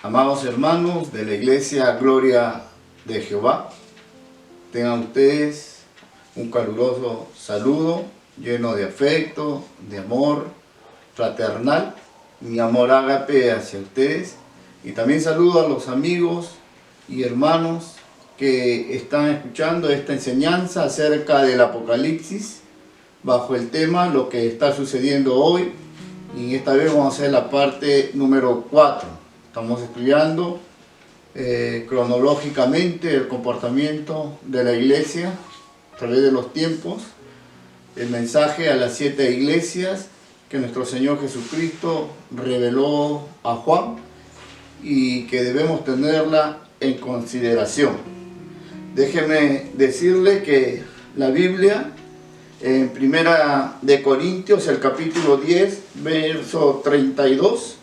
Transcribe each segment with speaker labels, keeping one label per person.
Speaker 1: Amados hermanos de la Iglesia Gloria de Jehová, tengan ustedes un caluroso saludo lleno de afecto, de amor fraternal, mi amor ágape hacia ustedes. Y también saludo a los amigos y hermanos que están escuchando esta enseñanza acerca del Apocalipsis bajo el tema lo que está sucediendo hoy. Y esta vez vamos a hacer la parte número 4. Estamos estudiando cronológicamente el comportamiento de la iglesia a través de los tiempos, el mensaje a las 7 iglesias que nuestro Señor Jesucristo reveló a Juan y que debemos tenerla en consideración. Déjeme decirle que la Biblia en Primera de Corintios, el capítulo 10, verso 32,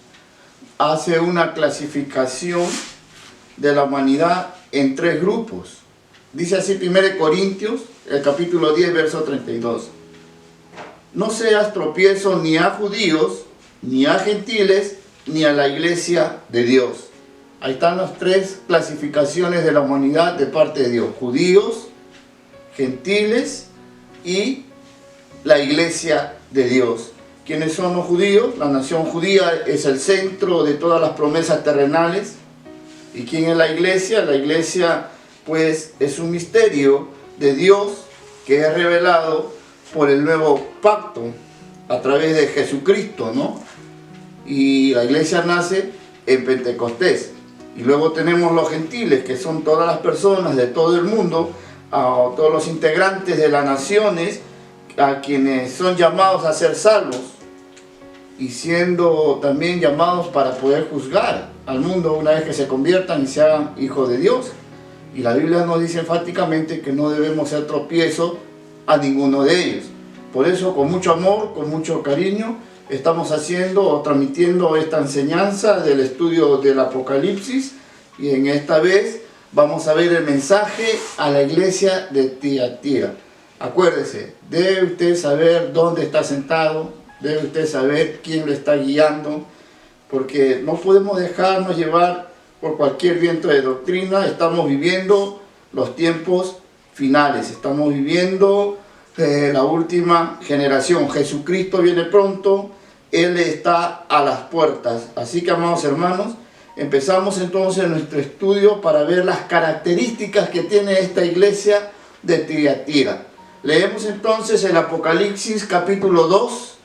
Speaker 1: hace una clasificación de la humanidad en 3 grupos. Dice así 1 Corintios, el capítulo 10, verso 32. No seas tropiezo ni a judíos, ni a gentiles, ni a la iglesia de Dios. Ahí están las 3 clasificaciones de la humanidad de parte de Dios. Judíos, gentiles y la iglesia de Dios. ¿Quiénes son los judíos? La nación judía es el centro de todas las promesas terrenales. ¿Y quién es la iglesia? La iglesia, pues, es un misterio de Dios que es revelado por el nuevo pacto a través de Jesucristo, ¿no? Y la iglesia nace en Pentecostés. Y luego tenemos los gentiles, que son todas las personas de todo el mundo, todos los integrantes de las naciones, a quienes son llamados a ser salvos y siendo también llamados para poder juzgar al mundo una vez que se conviertan y se hagan hijos de Dios. Y la Biblia nos dice enfáticamente que no debemos ser tropiezo a ninguno de ellos. Por eso, con mucho amor, con mucho cariño, estamos haciendo o transmitiendo esta enseñanza del estudio del Apocalipsis, y en esta vez vamos a ver el mensaje a la iglesia de Tiatira. Acuérdese, debe usted saber dónde está sentado, debe usted saber quién lo está guiando, porque no podemos dejarnos llevar por cualquier viento de doctrina. Estamos viviendo los tiempos finales, estamos viviendo la última generación. Jesucristo viene pronto, Él está a las puertas. Así que, amados hermanos, empezamos entonces nuestro estudio para ver las características que tiene esta iglesia de Tiatira. Leemos entonces el Apocalipsis capítulo 2,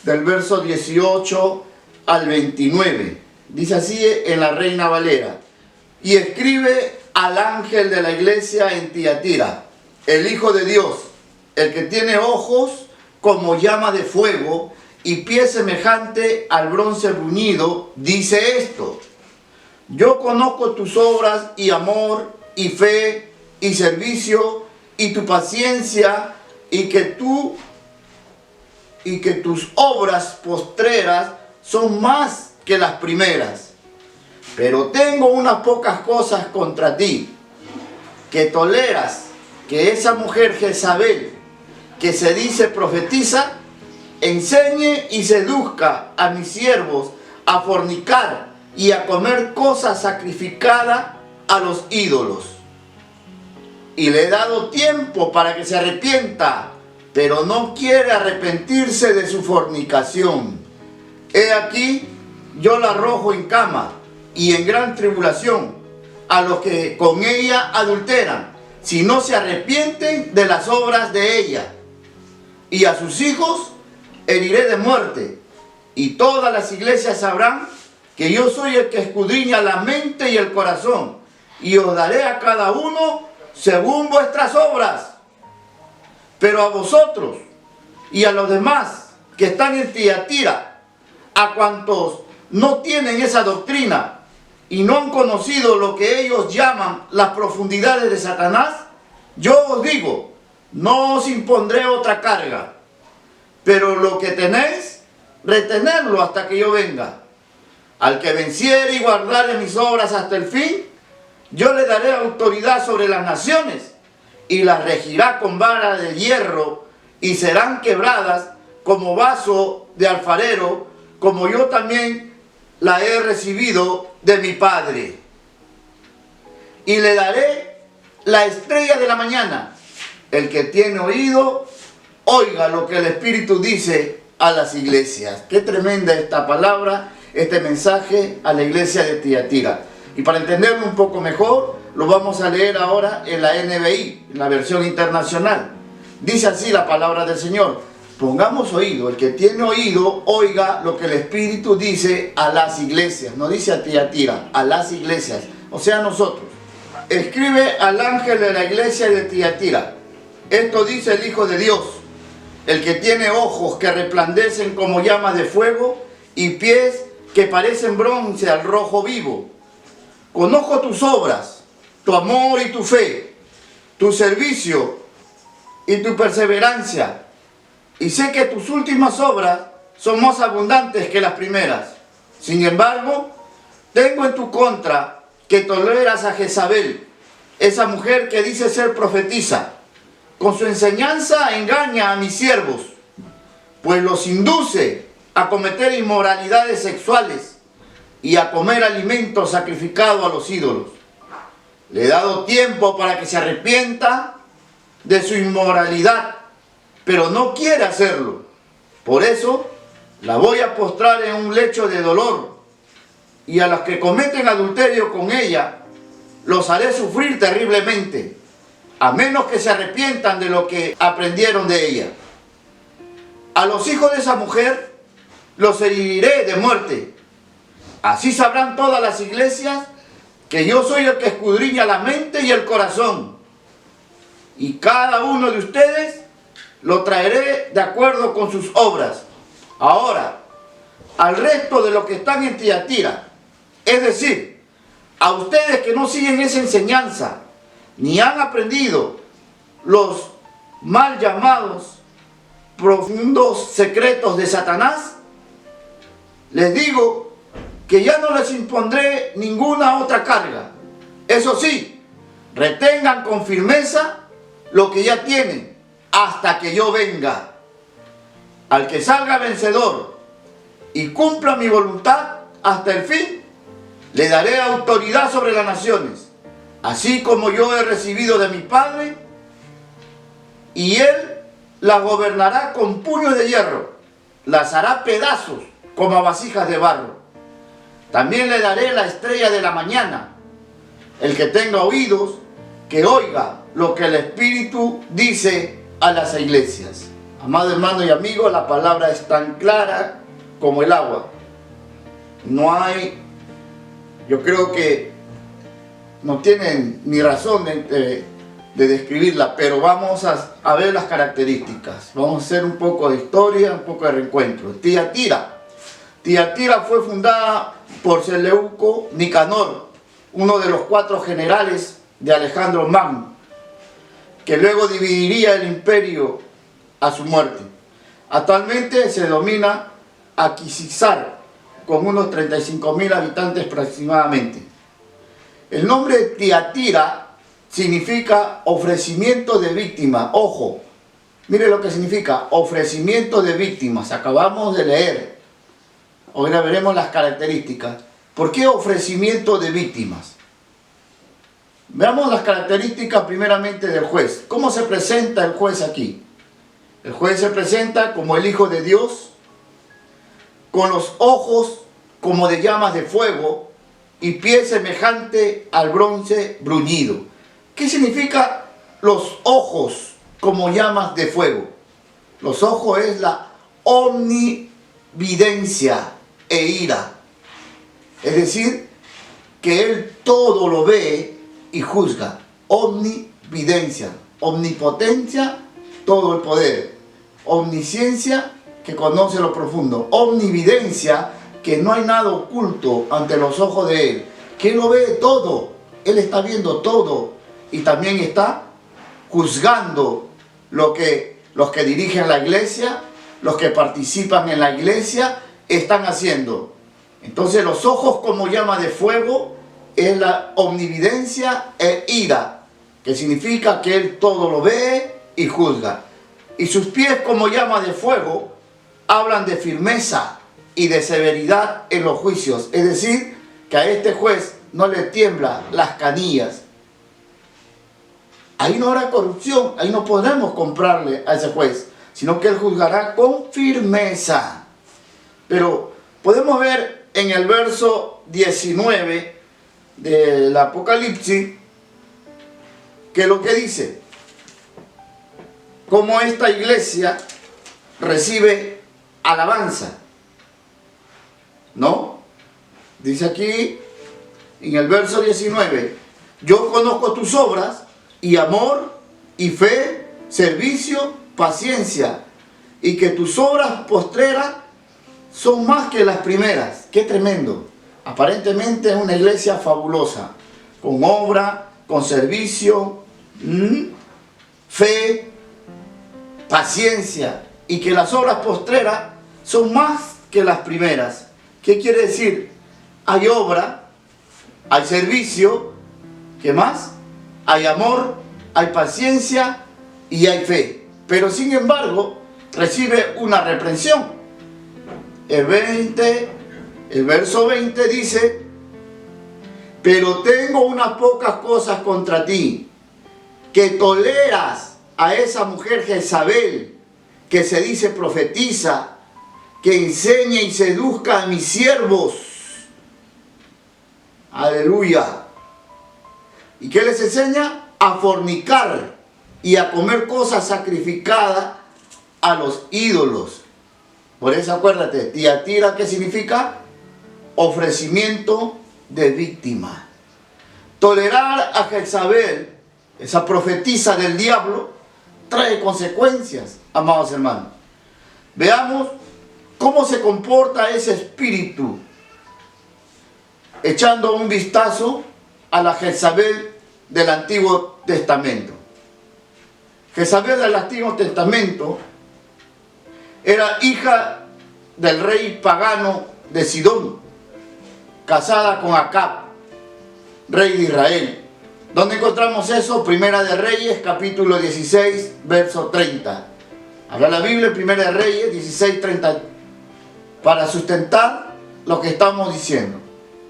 Speaker 1: del verso 18 al 29. Dice así en la Reina Valera: y escribe al ángel de la iglesia en Tiatira, el Hijo de Dios, el que tiene ojos como llama de fuego y pie semejante al bronce bruñido, dice esto: yo conozco tus obras y amor y fe y servicio y tu paciencia, y que tus obras postreras son más que las primeras. Pero tengo unas pocas cosas contra ti, que toleras que esa mujer Jezabel, que se dice profetiza, enseñe y seduzca a mis siervos a fornicar y a comer cosas sacrificadas a los ídolos. Y le he dado tiempo para que se arrepienta, pero no quiere arrepentirse de su fornicación. He aquí, yo la arrojo en cama y en gran tribulación a los que con ella adulteran, si no se arrepienten de las obras de ella. Y a sus hijos heriré de muerte, y todas las iglesias sabrán que yo soy el que escudriña la mente y el corazón, y os daré a cada uno según vuestras obras. Pero a vosotros y a los demás que están en Tiatira, a cuantos no tienen esa doctrina y no han conocido lo que ellos llaman las profundidades de Satanás, yo os digo, no os impondré otra carga, pero lo que tenéis, retenedlo hasta que yo venga. Al que venciere y guardare mis obras hasta el fin, yo le daré autoridad sobre las naciones, y las regirá con vara de hierro, y serán quebradas como vaso de alfarero, como yo también la he recibido de mi Padre. Y le daré la estrella de la mañana. El que tiene oído, oiga lo que el Espíritu dice a las iglesias. Qué tremenda esta palabra, este mensaje a la iglesia de Tiatira. Y para entenderlo un poco mejor, lo vamos a leer ahora en la NBI, en la versión internacional. Dice así la palabra del Señor: pongamos oído, el que tiene oído, oiga lo que el Espíritu dice a las iglesias. No dice a Tiatira, a las iglesias, o sea, a nosotros. Escribe al ángel de la iglesia de Tiatira: esto dice el Hijo de Dios, el que tiene ojos que resplandecen como llamas de fuego y pies que parecen bronce al rojo vivo. Conozco tus obras, tu amor y tu fe, tu servicio y tu perseverancia, y sé que tus últimas obras son más abundantes que las primeras. Sin embargo, tengo en tu contra que toleras a Jezabel, esa mujer que dice ser profetisa. Con su enseñanza engaña a mis siervos, pues los induce a cometer inmoralidades sexuales y a comer alimentos sacrificados a los ídolos. Le he dado tiempo para que se arrepienta de su inmoralidad, pero no quiere hacerlo. Por eso la voy a postrar en un lecho de dolor, y a los que cometen adulterio con ella los haré sufrir terriblemente, a menos que se arrepientan de lo que aprendieron de ella. A los hijos de esa mujer los heriré de muerte. Así sabrán todas las iglesias que yo soy el que escudriña la mente y el corazón. Y cada uno de ustedes lo traeré de acuerdo con sus obras. Ahora, al resto de los que están en Tiatira, es decir, a ustedes que no siguen esa enseñanza, ni han aprendido los mal llamados profundos secretos de Satanás, les digo que ya no les impondré ninguna otra carga. Eso sí, retengan con firmeza lo que ya tienen hasta que yo venga. Al que salga vencedor y cumpla mi voluntad hasta el fin, le daré autoridad sobre las naciones, así como yo he recibido de mi Padre, y él las gobernará con puño de hierro, las hará pedazos como a vasijas de barro. También le daré la estrella de la mañana. El que tenga oídos, que oiga lo que el Espíritu dice a las iglesias. Amado hermano y amigo, la palabra es tan clara como el agua. No hay, yo creo que no tienen ni razón de describirla, pero vamos a ver las características. Vamos a hacer un poco de historia, un poco de reencuentro. Tiatira. Tiatira fue fundada por Seleuco Nicanor, uno de los 4 generales de Alejandro Magno, que luego dividiría el imperio a su muerte. Actualmente se domina Aquisizar, con unos 35.000 habitantes aproximadamente. El nombre Tiatira significa ofrecimiento de víctima. Ojo, mire lo que significa ofrecimiento de víctimas. Acabamos de leer. Ahora veremos las características. ¿Por qué ofrecimiento de víctimas? Veamos las características primeramente del juez. ¿Cómo se presenta el juez aquí? El juez se presenta como el Hijo de Dios, con los ojos como de llamas de fuego y pies semejante al bronce bruñido. ¿Qué significa los ojos como llamas de fuego? Los ojos es la omnividencia e ira. Es decir, que Él todo lo ve y juzga. Omnividencia, omnipotencia, todo el poder. Omnisciencia, que conoce lo profundo. Omnividencia, que no hay nada oculto ante los ojos de Él. Que Él lo ve todo. Él está viendo todo. Y también está juzgando lo que los que dirigen la iglesia, los que participan en la iglesia, están haciendo. Entonces los ojos como llama de fuego es la omnividencia e ira, que significa que Él todo lo ve y juzga. Y sus pies como llama de fuego hablan de firmeza, y de severidad en los juicios. Es decir, que a este juez no le tiembla las canillas. Ahí no habrá corrupción, ahí no podremos comprarle a ese juez, sino que él juzgará con firmeza. Pero podemos ver en el verso 19 del Apocalipsis que lo que dice, cómo esta iglesia recibe alabanza, ¿no? Dice aquí en el verso 19, yo conozco tus obras y amor y fe, servicio, paciencia, y que tus obras postreras son más que las primeras. ¡Qué tremendo! Aparentemente es una iglesia fabulosa, con obra, con servicio, fe, paciencia, y que las obras postreras son más que las primeras. ¿Qué quiere decir? Hay obra, hay servicio, ¿qué más? Hay amor, hay paciencia y hay fe. Pero sin embargo, recibe una reprensión. El verso 20 dice, pero tengo unas pocas cosas contra ti, que toleras a esa mujer Jezabel, que se dice profetiza, que enseña y seduzca a mis siervos. Aleluya. ¿Y qué les enseña? A fornicar y a comer cosas sacrificadas a los ídolos. Por eso acuérdate, Tiatira, ¿qué significa? Ofrecimiento de víctima. Tolerar a Jezabel, esa profetisa del diablo, trae consecuencias, amados hermanos. Veamos cómo se comporta ese espíritu, echando un vistazo a la Jezabel del Antiguo Testamento. Jezabel del Antiguo Testamento era hija del rey pagano de Sidón, casada con Acab, rey de Israel. ¿Dónde encontramos eso? Primera de Reyes, capítulo 16, verso 30. Habla la Biblia en Primera de Reyes 16, 30, para sustentar lo que estamos diciendo.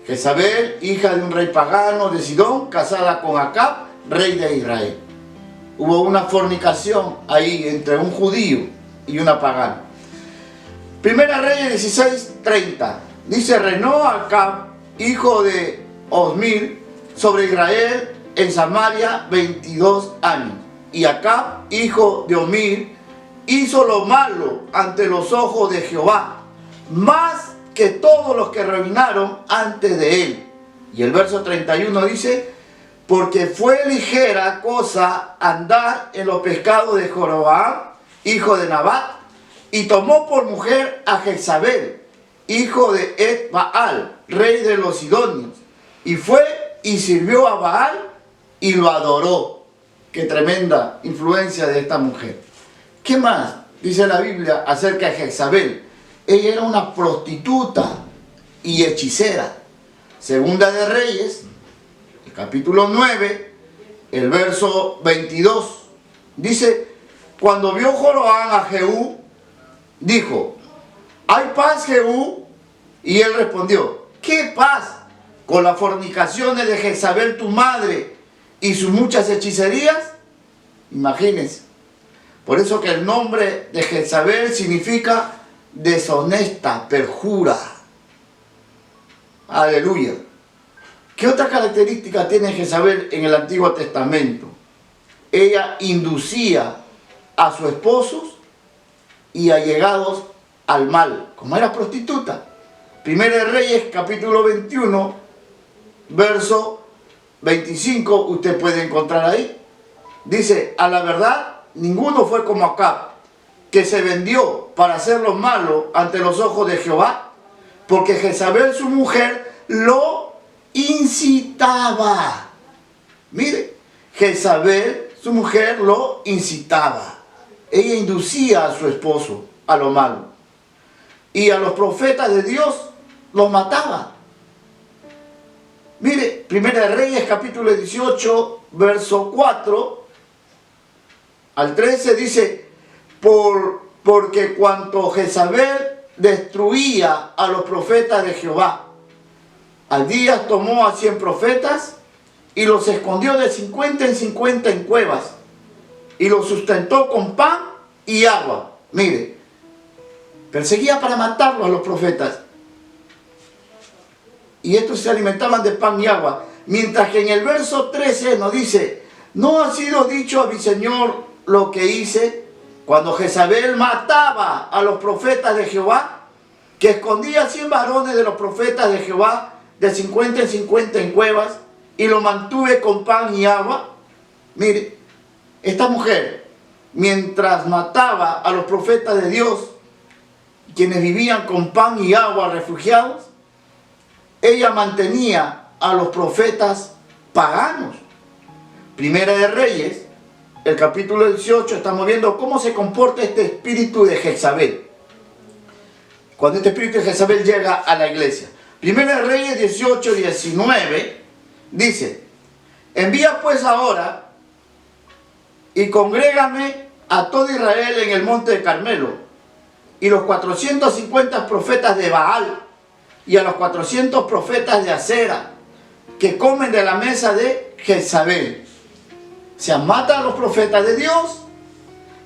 Speaker 1: Jezabel, hija de un rey pagano de Sidón, casada con Acab, rey de Israel. Hubo una fornicación ahí entre un judío y una pagana. Primera Reyes 16, 30. Dice, reinó Acab, hijo de Osmir, sobre Israel en Samaria 22 años. Y Acab, hijo de Omir, hizo lo malo ante los ojos de Jehová, más que todos los que reinaron antes de él. Y el verso 31 dice, porque fue ligera cosa andar en los pecados de Jeroboam, hijo de Nabat, y tomó por mujer a Jezabel, hijo de Et-Baal, rey de los Sidonios, y fue y sirvió a Baal y lo adoró. Qué tremenda influencia de esta mujer. ¿Qué más dice la Biblia acerca de Jezabel? Ella era una prostituta y hechicera. Segunda de Reyes, el capítulo 9, el verso 22, dice, cuando vio Joroboam a Jehú, dijo, ¿hay paz, Jehú? Y él respondió, ¿qué paz? Con las fornicaciones de Jezabel tu madre y sus muchas hechicerías. Imagínense. Por eso que el nombre de Jezabel significa deshonesta, perjura. Aleluya. ¿Qué otra característica tiene Jezabel en el Antiguo Testamento? Ella inducía a sus esposos y allegados al mal, como era prostituta. Primera de Reyes, capítulo 21, verso 25, usted puede encontrar ahí. Dice, a la verdad, ninguno fue como Acab, que se vendió para hacer lo malo ante los ojos de Jehová, porque Jezabel, su mujer, lo incitaba. Mire, Jezabel, su mujer, lo incitaba. Ella inducía a su esposo a lo malo. Y a los profetas de Dios los mataba. Mire, Primera de Reyes, capítulo 18, verso 4 al 13, dice, porque cuanto Jezabel destruía a los profetas de Jehová. Abdías tomó a 100 profetas y los escondió de 50 en 50 en cuevas y los sustentó con pan y agua. Mire, perseguía para matarlos a los profetas. Y estos se alimentaban de pan y agua. Mientras que en el verso 13 nos dice, ¿no ha sido dicho a mi Señor lo que hice cuando Jezabel mataba a los profetas de Jehová? Que escondía 100 varones de los profetas de Jehová de 50 en 50 en cuevas y lo mantuve con pan y agua. Mire, esta mujer, mientras mataba a los profetas de Dios, quienes vivían con pan y agua refugiados, ella mantenía a los profetas paganos. Primera de Reyes, el capítulo 18, estamos viendo cómo se comporta este espíritu de Jezabel. Cuando este espíritu de Jezabel llega a la iglesia. Primera de Reyes 18, 19, dice, envía pues ahora y congrégame a todo Israel en el monte de Carmelo, y los 450 profetas de Baal, y a los 400 profetas de Acera, que comen de la mesa de Jezabel. O sea, mata a los profetas de Dios,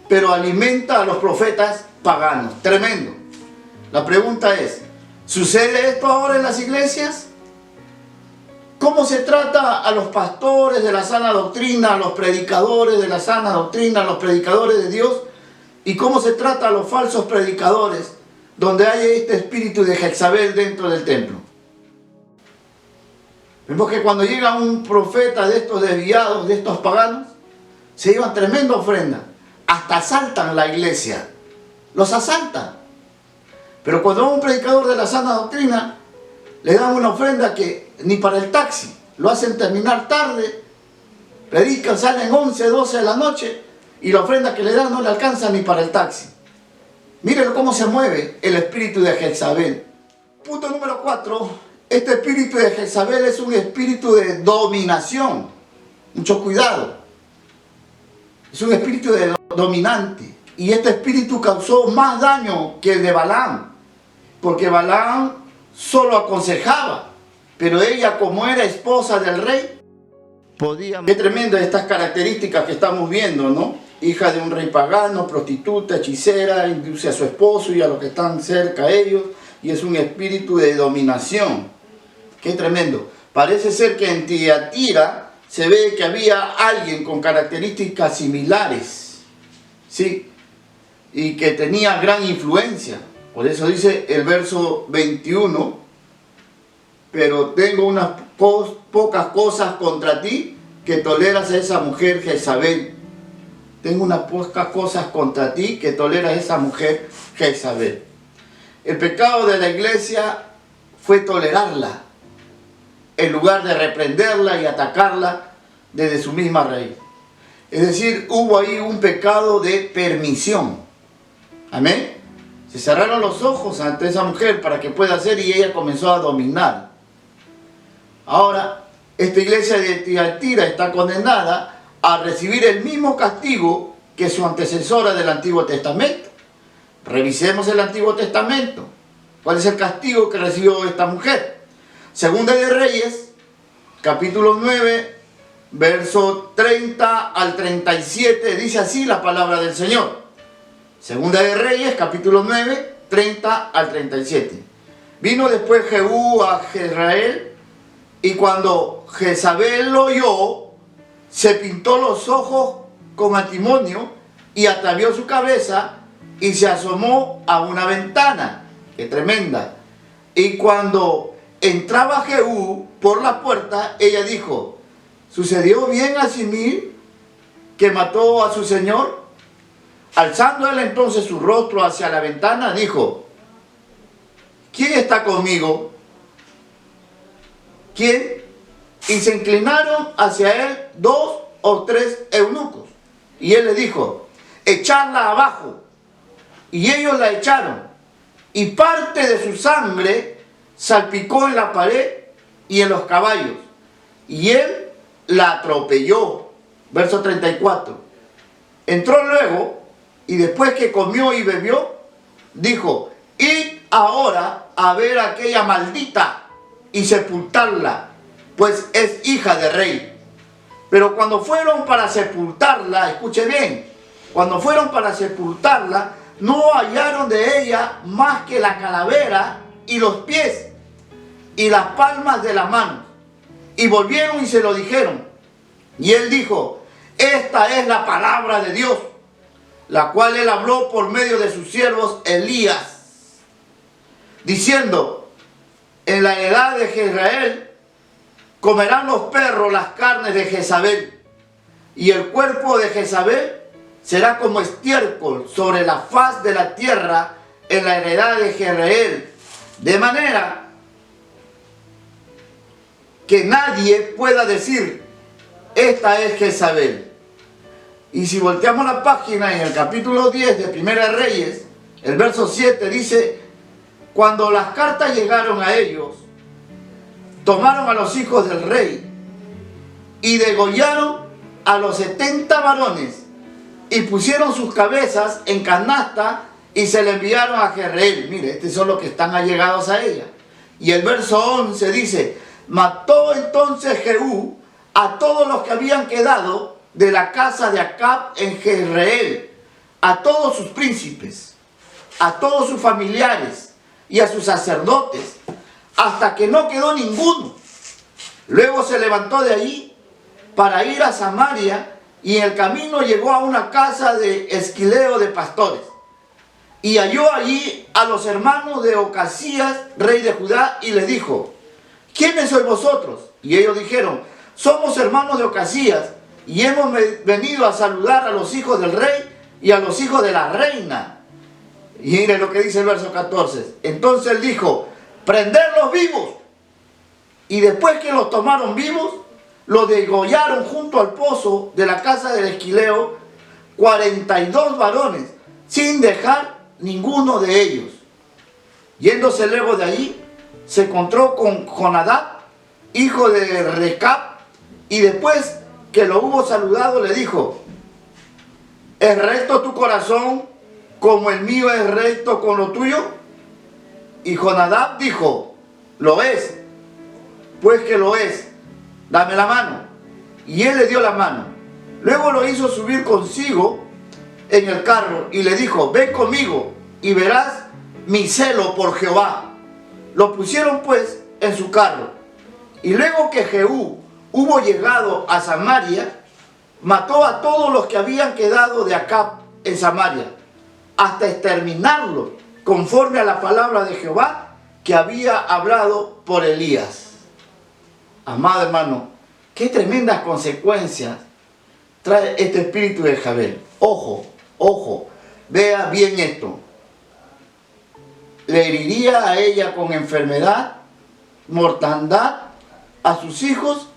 Speaker 1: pero alimenta a los profetas paganos. Tremendo. La pregunta es, ¿sucede esto ahora en las iglesias? ¿Cómo se trata a los pastores de la sana doctrina, a los predicadores de la sana doctrina, a los predicadores de Dios? ¿Y cómo se trata a los falsos predicadores, donde hay este espíritu de Jezabel dentro del templo? Vemos que cuando llega un profeta de estos desviados, de estos paganos, se llevan tremenda ofrenda. Hasta asaltan la iglesia. Los asaltan. Pero cuando un predicador de la sana doctrina, le dan una ofrenda que ni para el taxi. Lo hacen terminar tarde. Predican, salen 11, 12 de la noche. Y la ofrenda que le dan no le alcanza ni para el taxi. Miren cómo se mueve el espíritu de Jezabel. Punto número 4. Este espíritu de Jezabel es un espíritu de dominación. Mucho cuidado. Es un espíritu dominante. Y este espíritu causó más daño que el de Balaam. Porque Balaam solo aconsejaba. Pero ella, como era esposa del rey, podía... Qué tremendas estas características que estamos viendo, ¿no? Hija de un rey pagano, prostituta, hechicera, induce a su esposo y a los que están cerca a ellos. Y es un espíritu de dominación. Qué tremendo. Parece ser que en Tiatira se ve que había alguien con características similares. Sí. Y que tenía gran influencia. Por eso dice el verso 21. Pero tengo unas pocas cosas contra ti, que toleras a esa mujer Jezabel. Tengo unas pocas cosas contra ti, que toleras a esa mujer Jezabel. El pecado de la iglesia fue tolerarla, en lugar de reprenderla y atacarla desde su misma raíz. Es decir, hubo ahí un pecado de permisión. Amén. Se cerraron los ojos ante esa mujer para que pueda hacer, y ella comenzó a dominar. Ahora, esta iglesia de Tiatira está condenada a recibir el mismo castigo que su antecesora del Antiguo Testamento. Revisemos el Antiguo Testamento. ¿Cuál es el castigo que recibió esta mujer? Segunda de Reyes, capítulo 9, verso 30 al 37, dice así la palabra del Señor. Segunda de Reyes, capítulo 9, 30 al 37. Vino después Jehú a Jezreel, y cuando Jezabel lo oyó, se pintó los ojos con antimonio y atavió su cabeza y se asomó a una ventana. ¡Qué tremenda! Y cuando entraba Jehú por la puerta, ella dijo, ¿sucedió bien a Simí, que mató a su señor? Alzando él entonces su rostro hacia la ventana, dijo, ¿quién está conmigo? ¿Quién? Y se inclinaron hacia él 2 o 3 eunucos. Y él le dijo, echadla abajo. Y ellos la echaron. Y parte de su sangre salpicó en la pared y en los caballos. Y él la atropelló. Verso 34. Entró luego, y después que comió y bebió, dijo, id ahora a ver a aquella maldita y sepultarla, pues es hija de rey. Pero cuando fueron para sepultarla, escuche bien, cuando fueron para sepultarla, no hallaron de ella más que la calavera y los pies y las palmas de las manos. Y volvieron y se lo dijeron. Y él dijo: esta es la palabra de Dios, la cual él habló por medio de sus siervos Elías, diciendo: en la heredad de Israel comerán los perros las carnes de Jezabel, y el cuerpo de Jezabel será como estiércol sobre la faz de la tierra en la heredad de Israel, de manera que nadie pueda decir: esta es Jezabel. Y si volteamos la página, en el capítulo 10 de Primera de Reyes, el verso 7 dice: cuando las cartas llegaron a ellos, tomaron a los hijos del rey y degollaron a los 70 varones y pusieron sus cabezas en canasta y se le enviaron a Jezreel. Mire, estos son los que están allegados a ella. Y el verso 11 dice: mató entonces Jehú a todos los que habían quedado de la casa de Acab en Jezreel, a todos sus príncipes, a todos sus familiares y a sus sacerdotes, hasta que no quedó ninguno. Luego se levantó de allí para ir a Samaria, y en el camino llegó a una casa de esquileo de pastores, y halló allí a los hermanos de Ocasías, rey de Judá, y les dijo: ¿quiénes sois vosotros? Y ellos dijeron: somos hermanos de Ocasías, y hemos venido a saludar a los hijos del rey y a los hijos de la reina. Y mire lo que dice el verso 14. Entonces él dijo: prenderlos vivos. Y después que los tomaron vivos, los degollaron junto al pozo de la casa del esquileo, 42 varones, sin dejar ninguno de ellos. Yéndose luego de allí, se encontró con Jonadab, hijo de Recab, y después que lo hubo saludado, le dijo: ¿es recto tu corazón como el mío es recto con lo tuyo? Y Jonadab dijo: lo es. Pues que lo es, dame la mano. Y él le dio la mano. Luego lo hizo subir consigo en el carro y le dijo: ven conmigo y verás mi celo por Jehová. Lo pusieron pues en su carro. Y luego que Jehú hubo llegado a Samaria, mató a todos los que habían quedado de Acab en Samaria, hasta exterminarlos, conforme a la palabra de Jehová que había hablado por Elías. Amado hermano, qué tremendas consecuencias trae este espíritu de Jezabel. Ojo, ojo, vea bien esto. Le heriría a ella con enfermedad, mortandad a sus hijos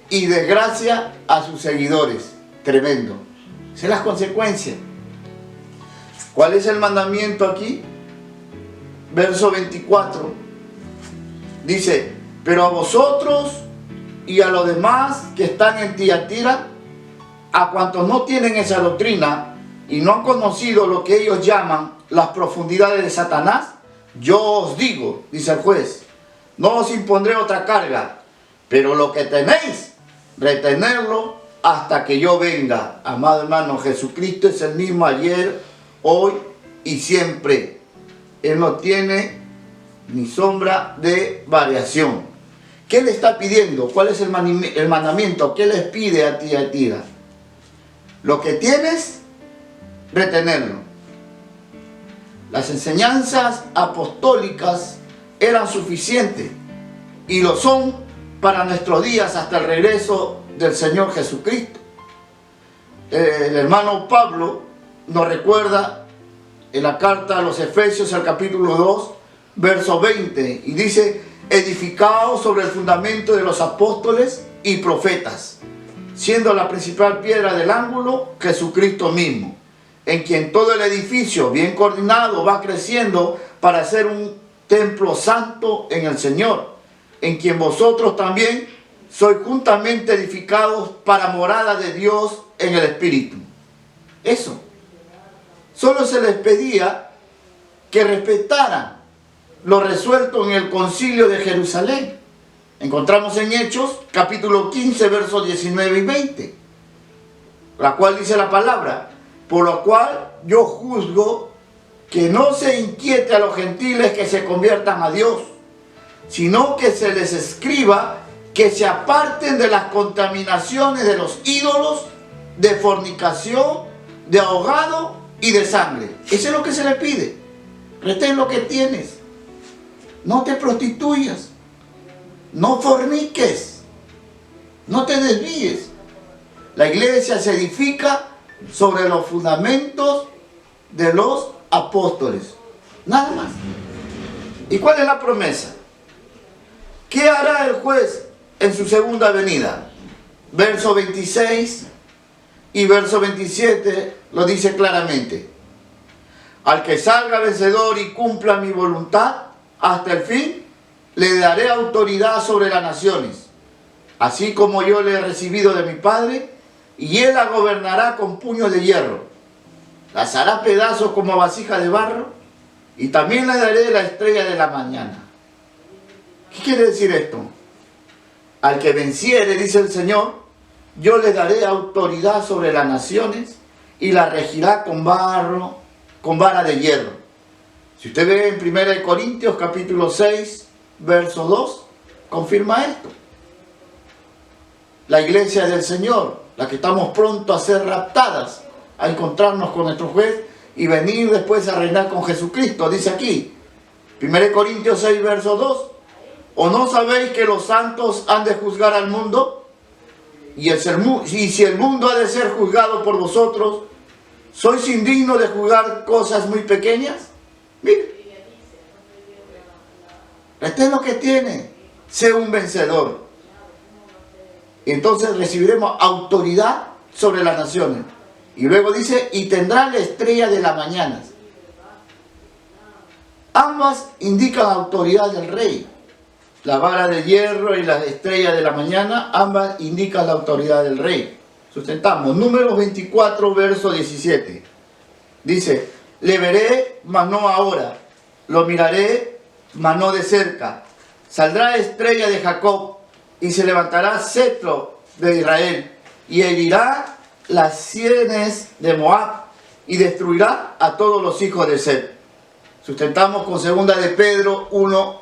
Speaker 1: y desgracia a sus seguidores. Tremendo. Esas son las consecuencias. ¿Cuál es el mandamiento aquí? Verso 24. Dice: pero a vosotros y a los demás que están en Tiatira, a cuantos no tienen esa doctrina y no han conocido lo que ellos llaman las profundidades de Satanás, yo os digo, dice el juez, no os impondré otra carga, pero lo que tenéis, retenerlo hasta que yo venga. Amado hermano, Jesucristo es el mismo ayer, hoy y siempre. Él no tiene ni sombra de variación. ¿Qué le está pidiendo? ¿Cuál es el mandamiento? ¿Qué les pide a Tiatira? Lo que tienes, retenerlo. Las enseñanzas apostólicas eran suficientes y lo son para nuestros días hasta el regreso del Señor Jesucristo. El hermano Pablo nos recuerda en la carta a los Efesios, el capítulo 2, verso 20, y dice: edificados sobre el fundamento de los apóstoles y profetas, siendo la principal piedra del ángulo Jesucristo mismo, en quien todo el edificio bien coordinado va creciendo para ser un templo santo en el Señor, en quien vosotros también sois juntamente edificados para morada de Dios en el Espíritu. Eso. Solo se les pedía que respetaran lo resuelto en el concilio de Jerusalén. Encontramos en Hechos, capítulo 15, versos 19 y 20, la cual dice la palabra: por lo cual yo juzgo que no se inquiete a los gentiles que se conviertan a Dios, sino que se les escriba que se aparten de las contaminaciones de los ídolos, de fornicación, de ahogado y de sangre. Eso es lo que se le pide. Retén lo que tienes. No te prostituyas. No forniques. No te desvíes. La iglesia se edifica sobre los fundamentos de los apóstoles. Nada más. ¿Y cuál es la promesa? ¿Qué hará el juez en su segunda venida? Verso 26 y verso 27 lo dice claramente: al que salga vencedor y cumpla mi voluntad hasta el fin, le daré autoridad sobre las naciones, así como yo le he recibido de mi Padre, y él la gobernará con puño de hierro. Las hará pedazos como vasija de barro, y también le daré la estrella de la mañana. ¿Qué quiere decir esto? Al que venciere, dice el Señor, yo le daré autoridad sobre las naciones y la regirá con vara de hierro. Si usted ve en 1 Corintios capítulo 6, verso 2, confirma esto. La iglesia del Señor, la que estamos pronto a ser raptadas, a encontrarnos con nuestro juez y venir después a reinar con Jesucristo. Dice aquí, 1 Corintios 6, verso 2, ¿o no sabéis que los santos han de juzgar al mundo? Y si el mundo ha de ser juzgado por vosotros, ¿sois indignos de juzgar cosas muy pequeñas? Mire, este es lo que tiene, sé un vencedor. Entonces recibiremos autoridad sobre las naciones. Y luego dice, y tendrá la estrella de la mañana. Ambas indican autoridad del rey. La vara de hierro y la estrella de la mañana, ambas indican la autoridad del rey. Sustentamos, Números 24, verso 17. Dice, le veré, mas no ahora. Lo miraré, mas no de cerca. Saldrá estrella de Jacob, y se levantará cetro de Israel, y herirá las sienes de Moab, y destruirá a todos los hijos de Set. Sustentamos con segunda de Pedro 1,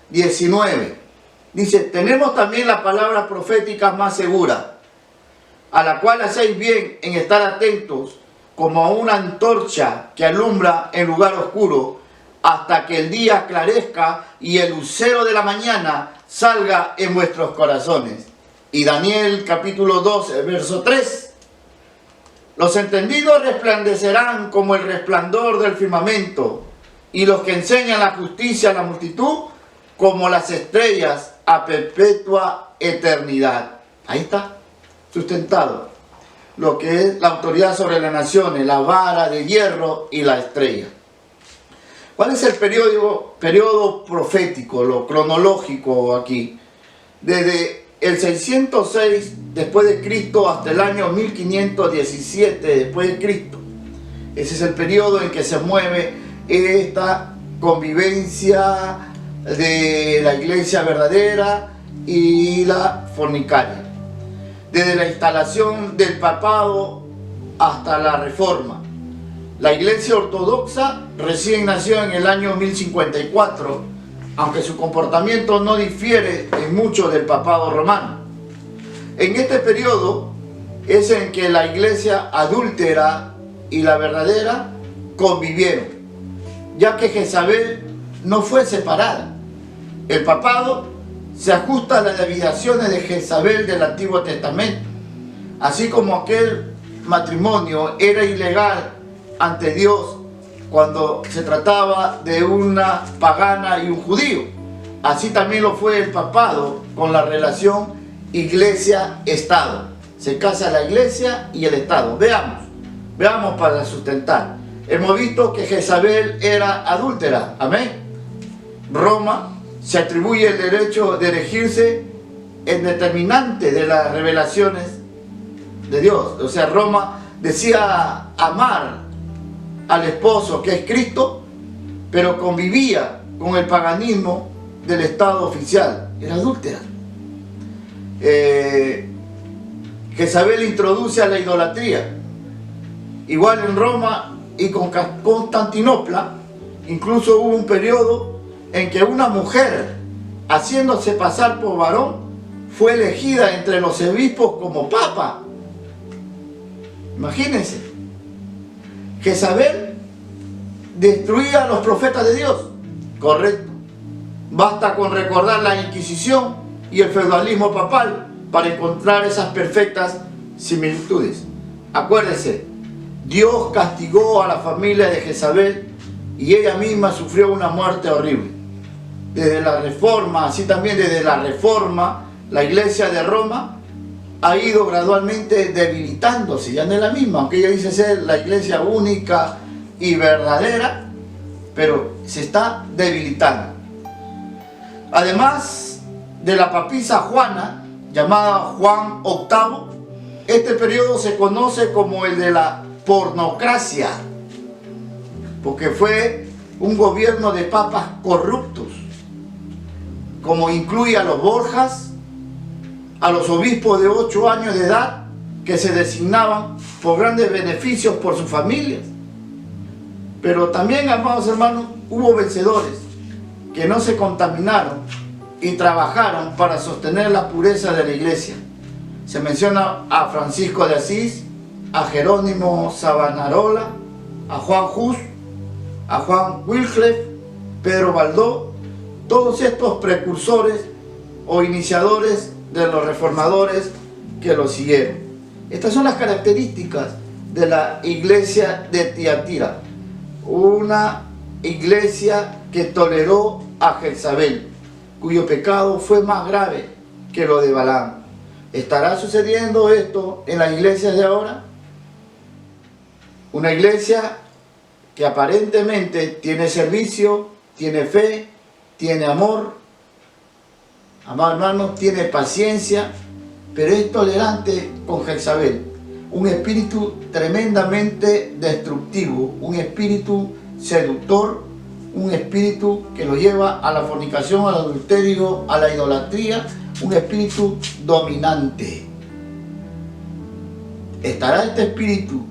Speaker 1: 19. Dice, tenemos también la palabra profética más segura, a la cual hacéis bien en estar atentos, como a una antorcha que alumbra en lugar oscuro, hasta que el día aclarezca y el lucero de la mañana salga en vuestros corazones. Y Daniel capítulo 12, verso 3. Los entendidos resplandecerán como el resplandor del firmamento, y los que enseñan la justicia a la multitud como las estrellas a perpetua eternidad. Ahí está, sustentado lo que es la autoridad sobre las naciones, la vara de hierro y la estrella. ¿Cuál es el periodo profético, lo cronológico aquí? Desde el 606 después de Cristo hasta el año 1517 después de Cristo. Ese es el periodo en que se mueve esta convivencia de la iglesia verdadera y la fornicaria. Desde la instalación del papado hasta la reforma. La iglesia ortodoxa recién nació en el año 1054, aunque su comportamiento no difiere en mucho del papado romano. En este periodo es en que la iglesia adúltera y la verdadera convivieron, ya que Jezabel no fue separada. El papado se ajusta a las desviaciones de Jezabel del Antiguo Testamento, así como aquel matrimonio era ilegal ante Dios cuando se trataba de una pagana y un judío. Así también lo fue el papado con la relación iglesia-estado. Se casa la iglesia y el estado. Veamos para sustentar. Hemos visto que Jezabel era adúltera. Amén. Roma se atribuye el derecho de elegirse en determinante de las revelaciones de Dios. O sea, Roma decía amar al esposo, que es Cristo, pero convivía con el paganismo del Estado oficial. Era adúltera. Jezabel introduce a la idolatría. Igual en Roma y con Constantinopla, incluso hubo un periodo en que una mujer, haciéndose pasar por varón, fue elegida entre los obispos como papa. Imagínense. Jezabel destruía a los profetas de Dios. Correcto. Basta con recordar la Inquisición y el feudalismo papal para encontrar esas perfectas similitudes. Acuérdense, Dios castigó a la familia de Jezabel y ella misma sufrió una muerte horrible. Desde la Reforma, así también desde la Reforma, la Iglesia de Roma ha ido gradualmente debilitándose, ya no es la misma, aunque ella dice ser la Iglesia única y verdadera, pero se está debilitando. Además de la papisa Juana, llamada Juan VIII, este periodo se conoce como el de la pornocracia, porque fue un gobierno de papas corruptos, como incluye a los Borjas, a los obispos de 8 años de edad, que se designaban por grandes beneficios por sus familias. Pero también, amados hermanos, hubo vencedores que no se contaminaron y trabajaron para sostener la pureza de la iglesia. Se menciona a Francisco de Asís, a Jerónimo Savonarola, a Juan Hus, a Juan Wycliffe, Pedro Baldó, todos estos precursores o iniciadores de los reformadores que lo siguieron. Estas son las características de la iglesia de Tiatira, una iglesia que toleró a Jezabel, cuyo pecado fue más grave que lo de Balaam. ¿Estará sucediendo esto en las iglesias de ahora? Una iglesia que aparentemente tiene servicio, tiene fe, tiene amor, amados hermanos, tiene paciencia, pero es tolerante con Jezabel. Un espíritu tremendamente destructivo, un espíritu seductor, un espíritu que lo lleva a la fornicación, al adulterio, a la idolatría, un espíritu dominante. ¿Estará este espíritu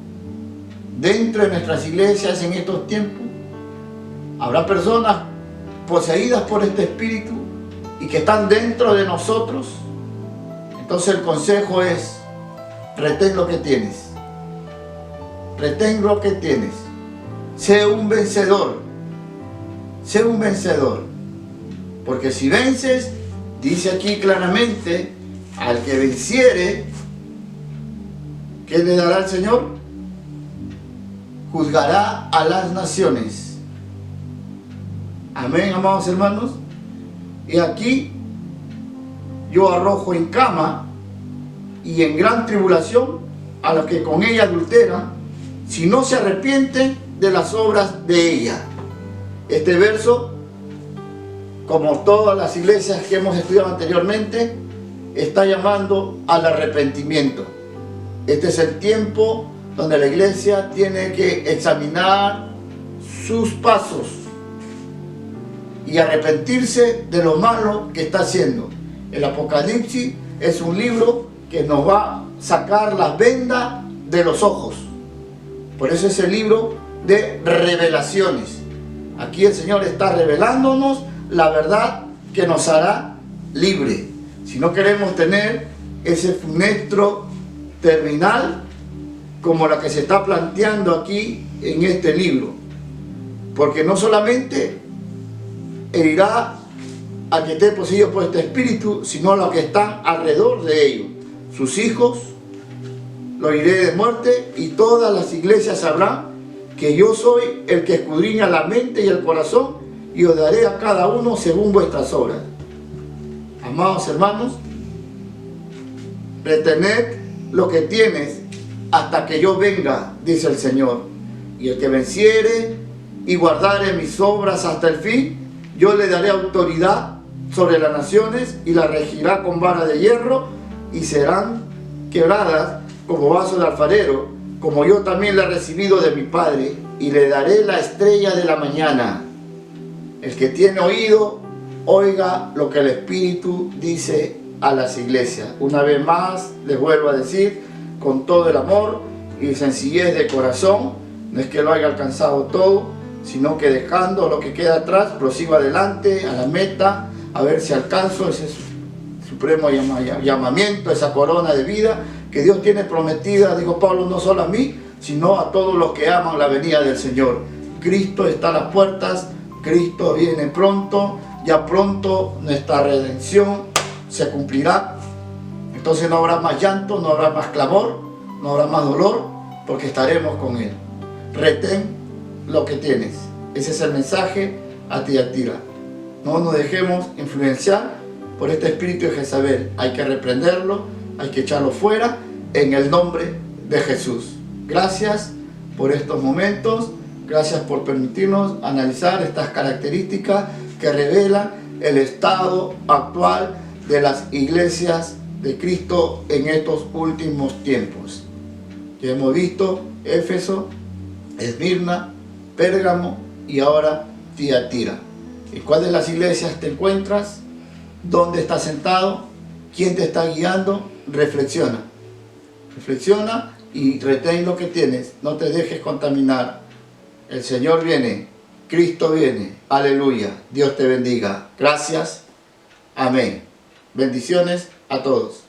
Speaker 1: dentro de nuestras iglesias en estos tiempos? ¿Habrá personas poseídas por este espíritu y que están dentro de nosotros? Entonces el consejo es: retén lo que tienes. Retén lo que tienes. Sé un vencedor. Sé un vencedor. Porque si vences, dice aquí claramente, al que venciere, ¿qué le dará el Señor? Juzgará a las naciones. Amén, amados hermanos. Y aquí yo arrojo en cama y en gran tribulación a los que con ella adulteran, si no se arrepienten de las obras de ella. Este verso, como todas las iglesias que hemos estudiado anteriormente, está llamando al arrepentimiento. Este es el tiempo donde la iglesia tiene que examinar sus pasos y arrepentirse de lo malo que está haciendo. El Apocalipsis es un libro que nos va a sacar las vendas de los ojos. Por eso es el libro de revelaciones. Aquí el Señor está revelándonos la verdad que nos hará libre. Si no queremos tener ese funestro terminal como la que se está planteando aquí en este libro. Porque no solamente herirá a que esté poseído por este espíritu, sino a los que están alrededor de ellos. Sus hijos lo heriré de muerte, y todas las iglesias sabrán que yo soy el que escudriña la mente y el corazón, y os daré a cada uno según vuestras obras. Amados hermanos, retened lo que tienes hasta que yo venga, dice el Señor. Y el que venciere y guardare mis obras hasta el fin, yo le daré autoridad sobre las naciones y las regirá con vara de hierro, y serán quebradas como vaso de alfarero, como yo también la he recibido de mi Padre, y le daré la estrella de la mañana. El que tiene oído, oiga lo que el Espíritu dice a las iglesias. Una vez más, les vuelvo a decir, con todo el amor y sencillez de corazón, no es que lo haya alcanzado todo, sino que dejando lo que queda atrás, prosigo adelante a la meta, a ver si alcanzo ese supremo llamamiento, esa corona de vida que Dios tiene prometida, dijo Pablo, no solo a mí, sino a todos los que aman la venida del Señor. Cristo está a las puertas, Cristo viene pronto, ya pronto nuestra redención se cumplirá. Entonces no habrá más llanto, no habrá más clamor, no habrá más dolor, porque estaremos con Él. Retén lo que tienes. Ese es el mensaje a Tiatira. No nos dejemos influenciar por este espíritu de Jezabel. Hay que reprenderlo, hay que echarlo fuera en el nombre de Jesús. Gracias por estos momentos. Gracias por permitirnos analizar estas características que revelan el estado actual de las iglesias de Cristo en estos últimos tiempos. Ya hemos visto Éfeso, Esmirna, Pérgamo y ahora Tiatira. ¿En cuál de las iglesias te encuentras? ¿Dónde estás sentado? ¿Quién te está guiando? Reflexiona. Reflexiona y retén lo que tienes. No te dejes contaminar. El Señor viene. Cristo viene. Aleluya. Dios te bendiga. Gracias. Amén. Bendiciones a todos.